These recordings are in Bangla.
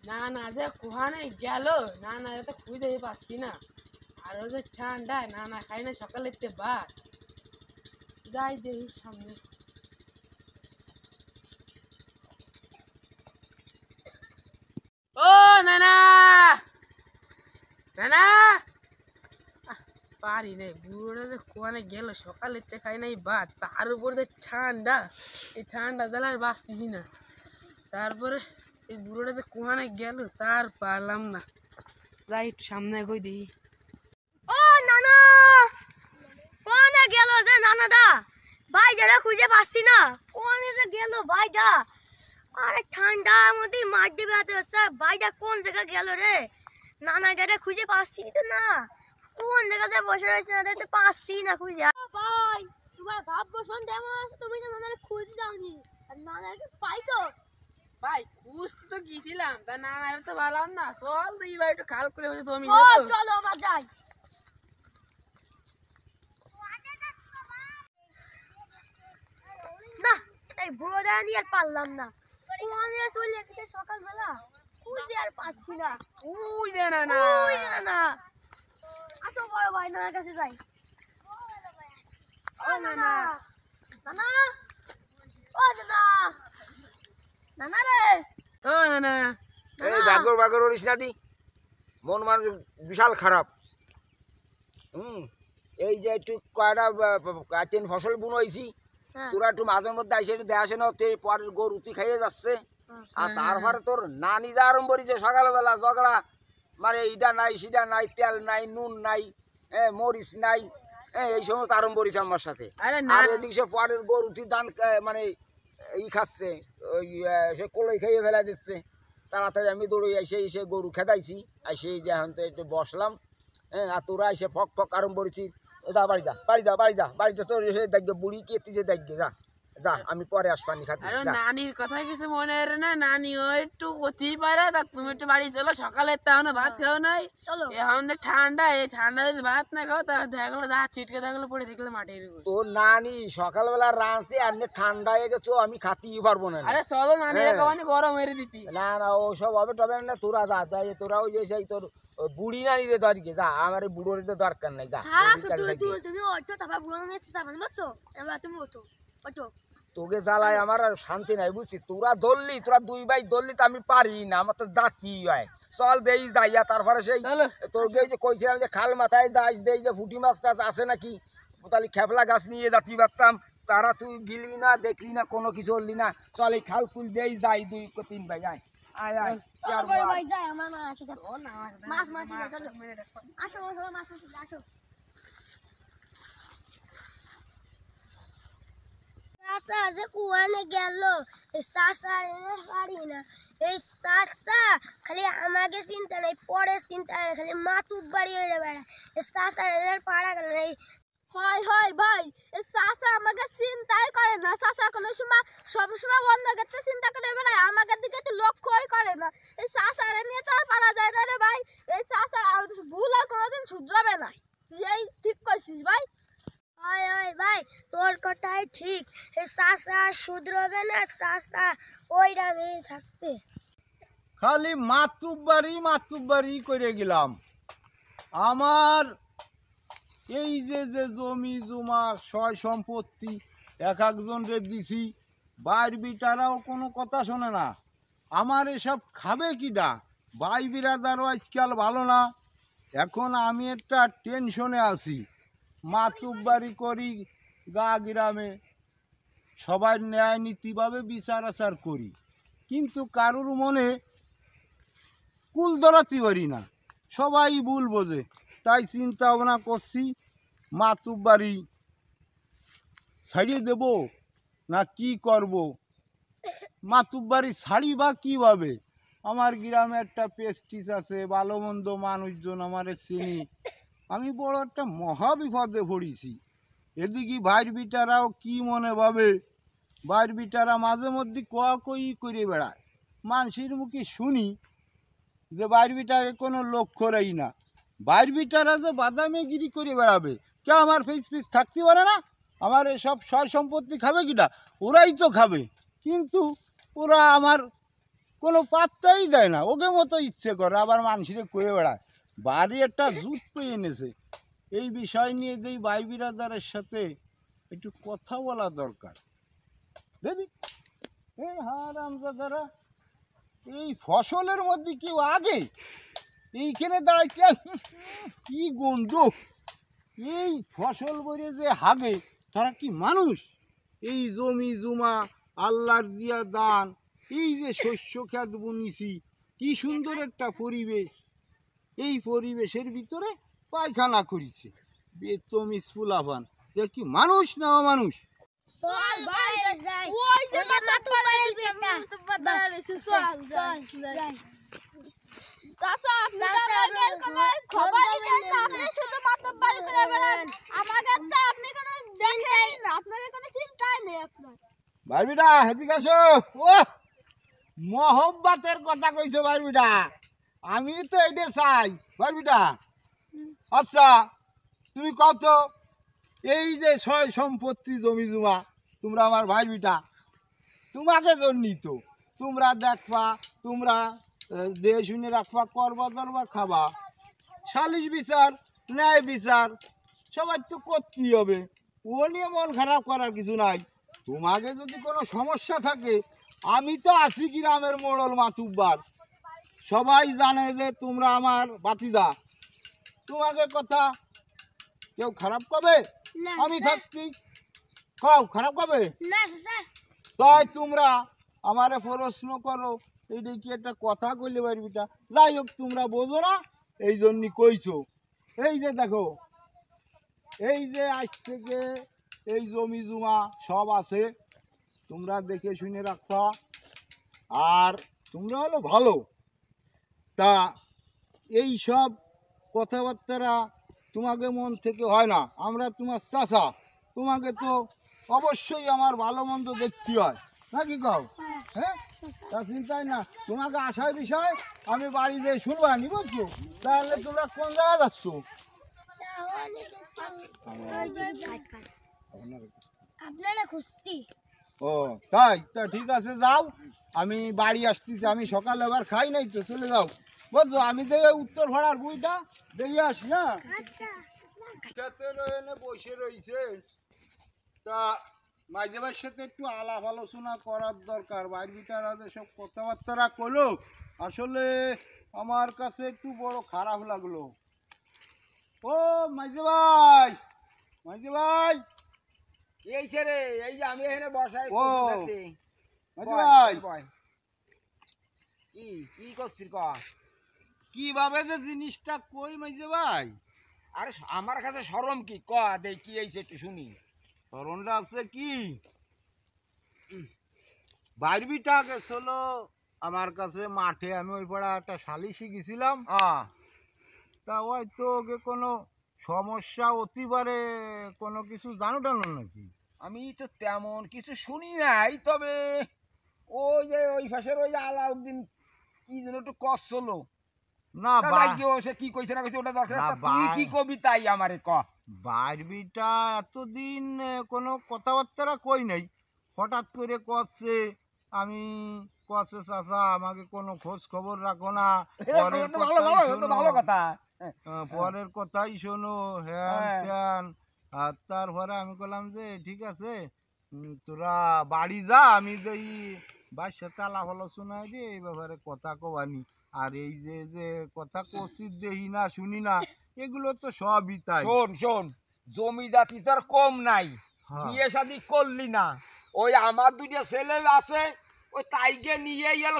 না না যে কোহানে গেল, না না এটা তো খুঁজে পাচ্ছি না। আর ও যে ঠান্ডা, না না খাই না সকালে ভাত। যাই দেখি সামনে। ও নানা, নানা পারি রে, বুড়োটা যে কোয়ানে গেল সকালে খাই নাই ভাত, তার উপর যে ঠান্ডা, এই ঠান্ডা জ্বালার বাঁচতেছি না। তারপরে এই বুড়োটা যে কোয়ানে গেল তার পারলাম না। যাই একটু সামনে কই দেখি। ও নানা, কোনে গেল যে নানাদা? ভাই যারা খুঁজে পাচ্ছি না, কোনে যে গেল ভাইটা? আরে ঠান্ডার মধ্যে মার দিবে এত স্যার, ভাইটা কোন জায়গা গেল রে? নানা যারা খুঁজে পাচ্ছি তো না, কোন জায়গায় বসে রয়েছে না দেখতে পাচ্ছি না খুঁজে। ভাই তোমার ভাব বসন তেমন আছে, তুমি তো নানার খুঁজ দাওনি, আর নানাকে পাইছো? ভাই খুঁজতে তো গিয়েছিলাম, তা না না তো পারলাম না। চল তুই এবার একটু খাল করে হচ্ছে তুমি। ও চলো আবার যাই। না এই বুড়োটা নিয়ে আর পারলাম না, কোনে চলে গেছে সকালবেলা, খুঁজে আর পাচ্ছি না। উই দে না না, ওই না, আসো বড় ভাই নানার কাছে যাই। ও না না, নানা, ও নানা, নানা রে, ও না না। এই বাগর বাগর করিস না দি, মন মানুষ বিশাল খারাপ। এই যে একটু কয়টা তিন ফসল বুনইছি, তোরা একটু মাঝের মধ্যে আইসে একটু দেখাশে না, পরের গরু তুই খাইয়ে যাচ্ছে। আর তারপরে তোর নানি যা আরম্ভ করেছে সকালবেলা ঝগড়া, মানে এইটা নাই সেটা নাই, তেল নাই, নুন নাই, মরিচ নাই, এই সমস্ত আরম্ভ করেছে আমার সাথে। আর এদিকে সে পরের গরু তুই ধান মানে ই খাচ্ছে, ওই সে কলই খাইয়ে ফেলা দিচ্ছে। তাড়াতাড়ি আমি দৌড়ে এসে এসে গরু খেদাইছি, আর সেই যে এখন তো একটু বসলাম। আর তোরা এসে ফক ফক আরম্ভ করেছিস। যা বাড়ি যা, বাড়ি যা, বাড়ি যা, বাড়িতে তোর এসে দেখবে বুড়ি কেটে যে দেখবে। যা যা, আমি পরে আসবানি খাতে। নানির কথা কিছু মনে হয় না, নানি ও একটু করতেই পারে। তা তুমি একটু বাড়ি চলো, সকালে তাহলে ভাত খাও নাই, এখন যে ঠান্ডা, এই ঠান্ডা যদি ভাত না খাও তা দেখলো যা ছিটকে থাকলে পড়ে দেখলে মাটির উপর। তোর নানি সকালবেলা রাঁধছে আর ঠান্ডা হয়ে গেছো, আমি খাতেই পারবো না। আরে চলো নানি একেবারে গরম মেরে দিতি। না না ও সব হবে টবে না, তোরা যা, তাই তোরা ওই যে সেই তোর বুড়ি নানি রে দরকে যা, আমার বুড়োর দরকার নাই। যা তুমি ওঠো, তারপর বুড়ো নিয়ে যাবেন বুঝছো? এবার তুমি ওঠো, ওঠো। তোকে জ্বালায় আমার আর শান্তি নাই বুঝছি। তোরা ধরলি, তোরা দুই ভাই ধরলি, তো আমি পারি না, আমার তো জাতি হয়। চল দেই যাইয়া, তারপরে সেই তোকে যে কইছিলাম যে খাল মাথায় যাই দেই যে ফুটি মাছ টাছ আছে নাকি, তাহলে খেপলা গাছ নিয়ে যাচ্ছি পারতাম। তারা তুই গিলি না, দেখলি না, কোনো কিছু করলি না। চল এই খাল ফুল দেই যাই, দুই তিন ভাই আয় আয় আয়। ভাই যাই, আমার মা আসে, মাছ মাছ আসো, মাছ আসো। চাষা যে কুয়ানে গেল, চাষা পারি না। এই চাষা খালি আমাকে চিন্তা নেই, পরে চিন্তা নেই, খালি মাতুব বাড়ি হয়ে বেড়া। এই চাষা পাড়া গেল এই হয় হয় ভাই, এই চাষা আমাকে চিন্তাই করে না। চাষা কোনো সময় সবসময় অন্য ক্ষেত্রে চিন্তা করে বেড়ায়, আমাকে দিকে একটু লক্ষ্যই করে না। এই চাষারে নিয়ে তো আর পারা যায় না রে ভাই। এই চাষা ভুল আর কোনোদিন শুধরাবে না, এই ঠিক করছিস ভাই। ওই ওই ভাই, তোর কথাই ঠিক। চাষা শুধরবে না, চাষা ওইটা মেয়ে থাকবে। খালি মাতুব্বারি করে গেলাম। আমার এই যে যে জমি জমা সয় সম্পত্তি এক একজনকে দিছি, বাইর বিটারাও কোনো কথা শোনে না। আমার এসব খাবে কিডা? ভাই বিরাদারও আজকাল ভালো না। এখন আমি একটা টেনশনে আছি। মাতুব্বারি করি গা গ্রামে, সবাই ন্যায় নীতিভাবে বিচার আচার করি, কিন্তু কারোর মনে কুল ধরাতে পারি না। সবাই ভুল বোঝে, তাই চিন্তা ভাবনা করছি মাতুব্বারি ছাড়িয়ে দেব না কি করব। মাতুব্বারি ছাড়ি বা কীভাবে? আমার গ্রামে একটা পেস্টিস আছে, ভালো মন্দ মানুষজন আমার চিনি। আমি বড় একটা মহাবিপদে পড়েছি। এদিকে ভাইর বিটারাও কি মনে ভাবে, ভাইর বিটারা মাঝে মধ্যে কই করে বেড়ায়। মানুষের মুখে শুনি যে ভাইর বিটাকে কোনো লক্ষ্য রাই না। ভাইর বিটারা যে বাদামেগিরি করে বেড়াবে, কে আমার ফেস ফিস থাকতে পারে না? আমার এসব সয় সম্পত্তি খাবে কিনা? ওরাই তো খাবে, কিন্তু ওরা আমার কোনো পাত্তাই দেয় না, ওকে মতো ইচ্ছে করে আবার মানুষের কয়ে বেড়ায়। বাড়ি একটা জুত পেয়ে এনেছে, এই বিষয় নিয়ে যেই ভাই বিরাদারের সাথে একটু কথা বলা দরকার। দেখি এই হারামজাদারা, এই ফসলের মধ্যে কেউ আগে এইখানে দাঁড়াইছে, কি গন্ধ! এই ফসল করে যে হাগে, তারা কি মানুষ? এই জমি জমা আল্লাহর দিয়া দান, এই যে শস্য ক্ষেত বুনিছি, কি সুন্দর একটা পরিবেশ, এই পরিবেশের ভিতরে পায়খানা করেছে বেতমিস ফুলাফান। যে কি মানুষ না অমানুষ? চল ভাই যাই, ওই যে মাতুব্বারের বেটা, চল যাই। চাচা আপনি আমাদের কোনো খবরই দেন না, আপনি শুধু মাতুব্বারি করে বেড়ান, আমাদের তো আপনি কোনো দেখেই না, আপনাকে কোনো চিন্তাই নেই আপনার। বারবিটা এদিকে আসো। ও মহব্বতের কথা কইছো বারবিটা, আমি তো এটা চাই বারবিটা। আচ্ছা তুমি কত এই যে সয় সম্পত্তি জমি জমা তোমরা আমার ভাই বিটা তোমাকে জন্যই তো, তোমরা দেখবা, তোমরা দেহ শুনে রাখবা, করবা দরবা খাবা, সালিশ বিচার ন্যায় বিচার সবাই তো করতেই হবে, ও নিয়ে মন খারাপ করার কিছু নাই। তোমাকে যদি কোনো সমস্যা থাকে, আমি তো আছি গ্রামের মোড়ল মাতুব্বার, সবাই জানে যে তোমরা আমার বাতিদা, তোমাকে কথা কেউ খারাপ করবে? না, আমি স্যার। থাকছি, কাউ খারাপ করবে? না স্যার, তাই তোমরা আমারে প্রশ্ন করো, এইটা কি একটা কথা কইলে পারবিটা? যাই হোক, তোমরা বোঝো না এই জন্যই কইছো। এই যে দেখো, এই যে আজ থেকে এই জমি জমা সব আছে, তোমরা দেখে শুনে রাখবা, আর তোমরা হলো ভালো। তা এই সব কথাবার্তা তোমাকে মন থেকে হয় না, আমরা তোমার চাচা, তোমাকে তো অবশ্যই আমার ভালো মন্দ দেখতে হয় নাকি কও? হ্যাঁ, তা চিন্তাই না, তোমাকে আসার বিষয় আমি বাড়ি যেয়ে শুনবা নি, বুঝছো? তাহলে তোমরা কোন জায়গায় যাচ্ছ? আপনারা খুঁজতি। ও তাই, তা ঠিক আছে, যাও, আমি বাড়ি আসতেছি, আমি সকালে আবার খাই নাই তো, চলে যাও বুঝছো। আমি দেখে উত্তর ভাড়ার বইটা দেখে আসি। হ্যাঁ, এনে বসে রয়েছে, তা মাঝে মাঝে সাথে একটু আলাপ আলোচনা করার দরকার। বাইরবিটারা সব কথাবার্তা করলো, আসলে আমার কাছে একটু বড় খারাপ লাগলো। ও মাঝে ভাই, মাঝে ভাই, এই রে, এই যে আমি এখানে বসাই ও করছি। মাঝে ভাই, কি কি করছিস ক? কিভাবে যে জিনিসটা কই মাঝে ভাই? আরে আমার কাছে শরম কি ক, দেখ কি এইছে একটু শুনি। ধরনটা আছে কি, বাইরবিটা গেছিল আমার কাছে মাঠে, আমি ওই পাড়া একটা সালিশি গেছিলাম, তা হয়তো ওকে কোনো সমস্যা অতি পারে, কোনো কিছু জানো টানো নাকি? আমি তো তেমন কিছু শুনি নাই, তবে ওই যে ওই পাশের ওই যে আলাউদ্দিন কি যেন একটু করছিল না সে কি কইছে না কইছে ওটা দরকার না, তা তুই কি কবি তাই আমারে ক। বাইরবিটা এতদিন কোনো কথাবার্তা কই নাই, হঠাৎ করে করছে, আমি কছে চাচা আমাকে কোনো খোঁজ খবর রাখো না, পরের ভালো কথা। পরের কথাই শোনো, হ্যান ত্যান। আর তারপরে আমি বললাম যে ঠিক আছে, তোরা বাড়ি যা, আমি যেই বাড়ির সাথে আলাপ আলোচনা দিয়ে এই ব্যাপারে কথা কবানি। আর এই যে যে কথা কচিত দেখি না শুনি না, এগুলো তো সবই তাই। শোন শোন, জমি জাতি তোর কম নাই, হ্যাঁ। বিয়ে শাদি করলি না, ওই আমার দুইটা ছেলে আছে, ওই তাইকে নিয়ে গেল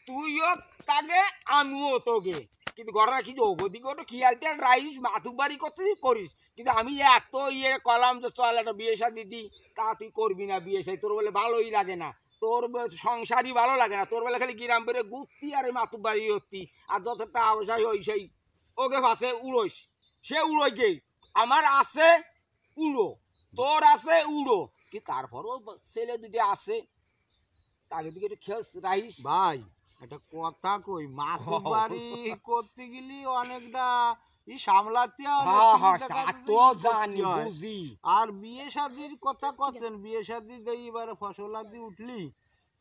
তুইও তাকে, আমিও তোকে, কিন্তু ঘটনা কি যে ওদিকে ওটা খেয়ালটা রাইস মাতুবাড়ি করতে করিস, কিন্তু আমি এত কলাম যে চল একটা বিয়ে শাদি দি, তা তুই করবি না বিয়ে শাদি, তোর বলে ভালোই লাগে না, তোর সংসারই ভালো লাগে না, তোর বেলা খালি গ্রাম বেড়ে ঘুরতি আর মাতুবাড়ি হতি, আর যতটা আবসাই ওই সেই ওকে ভাসে উড়োইস, সে উড়োই গে, আমার আছে উড়ো, তোর আছে উড়ো, কি তারপরও ছেলে দুটো আছে, তাকে দিকে একটু খেয়াল রাখিস ভাই। একটা কথা কই, মাতুবাড়ি করতে গেলি অনেকটা সামলাতে বুঝি। আর বিয়ে শাদির কথা করছেন, বিয়ে শাদি দেই এবারে ফসলাদি উঠলি,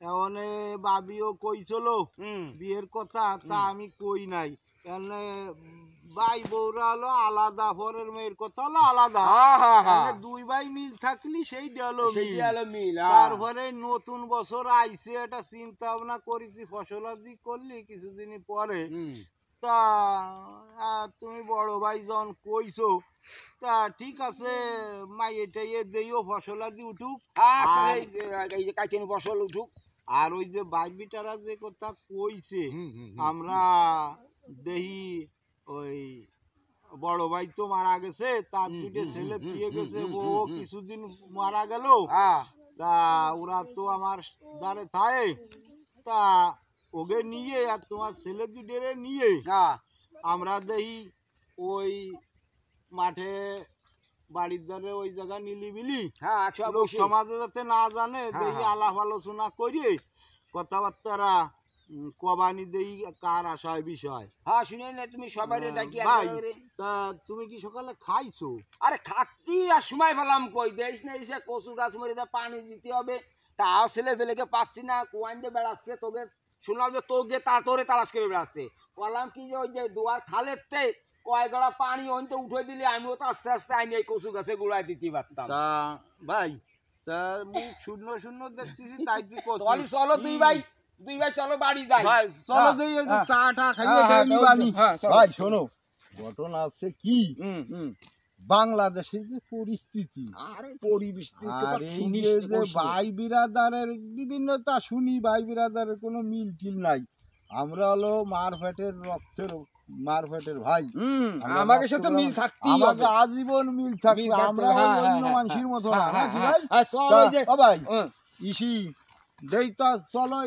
এনে বাবিও কইছিল হুম বিয়ের কথা, তা আমি কই নাই। এনে ভাই বউরা হলো আলাদা, পরের মেয়ের কথা হলো আলাদা। এনে দুই ভাই মিল থাকলি সেই হলো মিল। তারপরে নতুন বছর আইছে, এটা চিন্তা ভাবনা করেছি ফসলাদি করলি কিছুদিন পরে। তা তুমি বড় ভাই যখন কইছো, তা ঠিক আছে মাই এটাই দেইও ফসলাদি উঠুক, এই যে কাইতেন ফসল উঠুক। আর ওই যে বাইবিটারা যে কথা কইছে, আমরা দেহি ওই বড় ভাই তো মারা গেছে, তার দুটো ছেলে দিয়ে গেছে, ও কিছুদিন মারা গেল। তা ওরা তো আমার দ্বারে থাকে, তা ওকে নিয়ে আর তোমার ছেলে দুটোরে নিয়ে আমরা দেহি ওই মাঠে বাড়ির ধারে ওই জায়গা নিলিবিলি লোক সমাজে যাতে না জানে দেহি আলাপ আলোচনা করিয়ে কথাবার্তারা কবানি দেই কার আশায় বিষয়। হ্যাঁ শুনে না তুমি সবাই ডাকি। ভাই তা তুমি কি সকালে খাইছো? আরে খাচ্ছি আর সময় পেলাম কই, দেশ না এসে কচু গাছ মরে পানি দিতে হবে, তাও ছেলে ফেলেকে পাচ্ছি না, কুয়ান দিয়ে বেড়াচ্ছে। তোকে শুনলাম যে তোকে তোরে তালাশ করে বেড়াচ্ছে। বললাম কি যে ওই যে দুয়ার খালেতে কয় গড়া পানি ওইতে উঠে দিলে আমিও তো আস্তে আস্তে আইনি এই কচু গাছে গুড়াই দিতে পারতাম। তা ভাই তা মুখ শূন্য শূন্য দেখতেছি, তাই তুই চলো দুই ভাই চলো বাড়ি যাই। ভাই চলো দেই একটু চা টা খাইয়ে নিবানি। ভাই শোনো, ঘটনা আছে কি, বাংলাদেশের যে পরিস্থিতি, আরে পরিস্থিতি যে ভাই বিরাদারের বিভিন্নতা শুনি, ভাই বিরাদারের কোনো মিল টিল নাই। আমরা হলো মারফেটের রক্তের মারফেটের ভাই, আমাকে সাথে মিল থাকতেই হবে, আমাকে আজীবন মিল থাকবে। আমরা অন্য মানুষের মতো না নাকি ভাই? ভাই ইসি দেই তা চলো